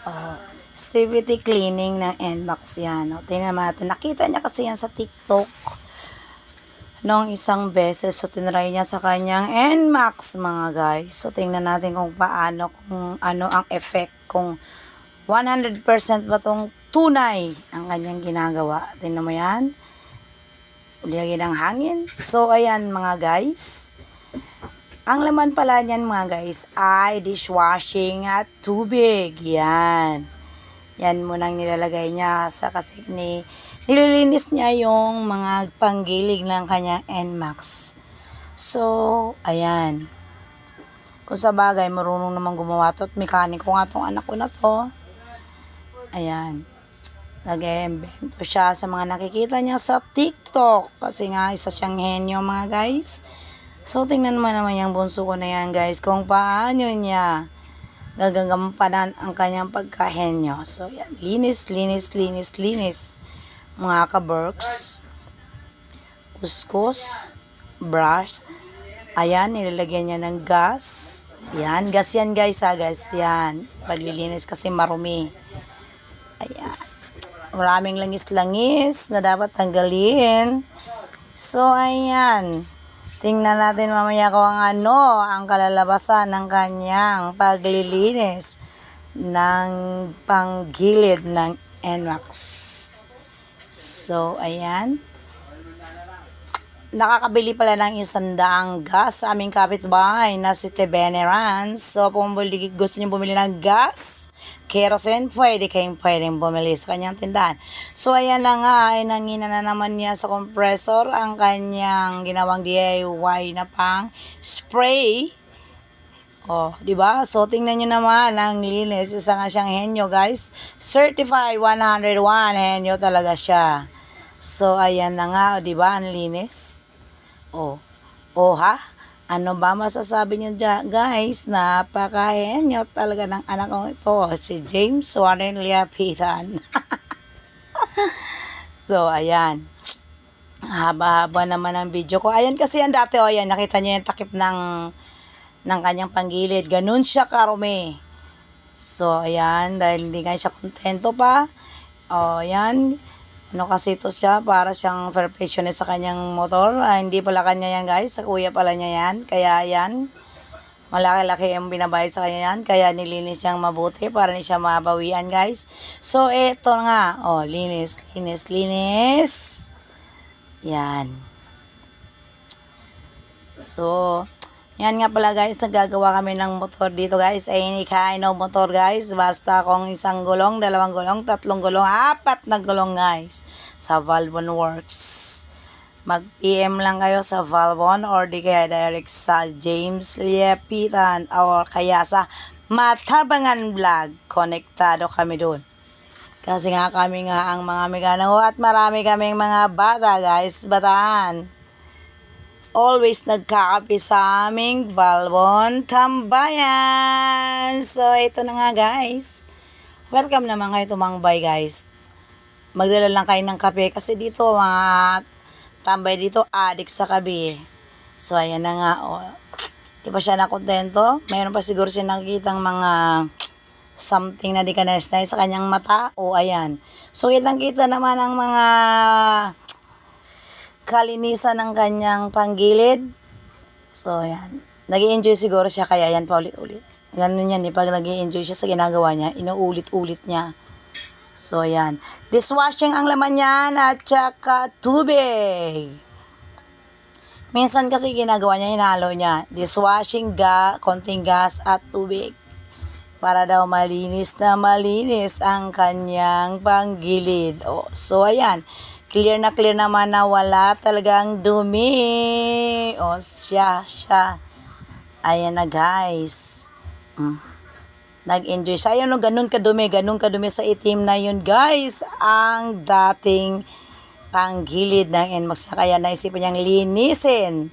Oh, CVT cleaning ng NMAX yan. O, tingnan natin. Nakita niya kasi yan sa TikTok noong isang beses. So, tinry niya sa kanyang NMAX, mga guys. So, tingnan natin kung paano, kung ano ang effect, kung 100% ba tong tunay ang kanyang ginagawa. Tingnan mo yan. Lagyan ng hangin. So, ayan mga guys. Ang laman pala niyan mga guys ay dishwashing at tubig. Yan. Yan munang nilalagay niya sa kasi nililinis niya yung mga panggilig ng kanyang NMAX. So, ayan. Kung sa bagay, marunong naman gumawa to at mekaniko nga tong anak ko na to. Ayan. Nag-iimbento siya sa mga nakikita niya sa TikTok. Kasi nga, isa siyang henyo mga guys. So, tingnan mo naman yung bunso ko na yan guys. Kung paano niya gagagampanan ang kanyang pagkahenyo. So, yan. Linis, linis, linis, linis. Mga ka-berks. Kuskus. Brush. Ayan, nilalagyan niya ng gas. Yan, gas yan guys ha, guys. Yan. Paglilinis kasi marumi. Ayan. Maraming langis-langis na dapat tanggalin. So, ayan. Tingnan natin mamaya kung ang kalalabasan ng kanyang paglilinis ng panggilid ng NMAX. So, ayan. Nakakabili pala ng 100 gas sa aming kapitbahay na si Tebeneran. So, kung gusto niyo bumili ng gas, kerosene, pwedeng bumili sa kanyang tindahan. So, ayan na nga, ay nangina na naman niya sa compressor ang kanyang ginawang DIY na pang spray. Oh, di ba? So, tingnan niyo naman ang linis. Isa nga siyang henyo, guys. Certified 101 henyo talaga siya. So, ayan na nga, di ba? Ang linis. Oh. Oh, ha? Ano ba masasabi niyo dyan, guys? Napakahenyo talaga ng anak ko ito. Si James Warren Liapitan. So, ayan. Haba-haba naman ang video ko. Ayan kasi yan dati, oh, ayan. Nakita niyo yung takip ng kanyang panggilid. Ganun siya karumi. So, ayan. Dahil hindi nga siya kontento pa. Oh, ayan. Ano kasi ito siya, para siyang perfectionist sa kanyang motor. Hindi pala kanya yan guys, sa kuya pala niya yan. Kaya yan, malaki-laki yung binabayad sa kanya yan. Kaya nilinis siyang mabuti para hindi siya mabawian guys. So, eto nga. Oh, linis, linis, linis. Yan. So, yan nga pala guys, naggagawa kami ng motor dito guys. Any kind of motor guys. Basta kung isang gulong, dalawang gulong, tatlong gulong, apat na gulong guys. Sa Valvon Works. Mag-PM lang kayo sa Valvon or di kaya direct sa James Liapitan or kaya sa Matabangan Vlog. Konektado kami dun. Kasi nga kami nga ang mga mekaniko at marami kaming mga bata guys. Bataan. Always nagkakape sa aming Valvon Tambayan. So, ito na nga guys. Welcome naman kayo tumangbay guys. Magdala lang kayo ng kape kasi dito mga tambay dito addict sa kape. So, ayan na nga. Oh. Di pa siya nakontento. Mayroon pa siguro siya nakikitang mga something na di ka nice sa kanyang mata. O, ayan. So, kitang-kita naman ang mga kalinisan ng kanyang panggilid. So, yan. Nag-i-enjoy siguro siya, kaya yan paulit-ulit. Ganun yan, pag nag-i-enjoy siya sa ginagawa niya, inuulit-ulit niya. So, yan. Dishwashing ang laman niyan at saka tubig. Minsan kasi ginagawa niya, hinalo niya. Dishwashing, konting gas at tubig. Para daw malinis na malinis ang kanyang panggilid. Oh, so, ayan. Clear na clear naman na wala talagang dumi. O, siya. Ayan na, guys. Nag-enjoy siya. Ayan, no, ganun kadumi sa itim na yun, guys. Ang dating panggilid ng NMAX. Kaya naisipan niyang linisin.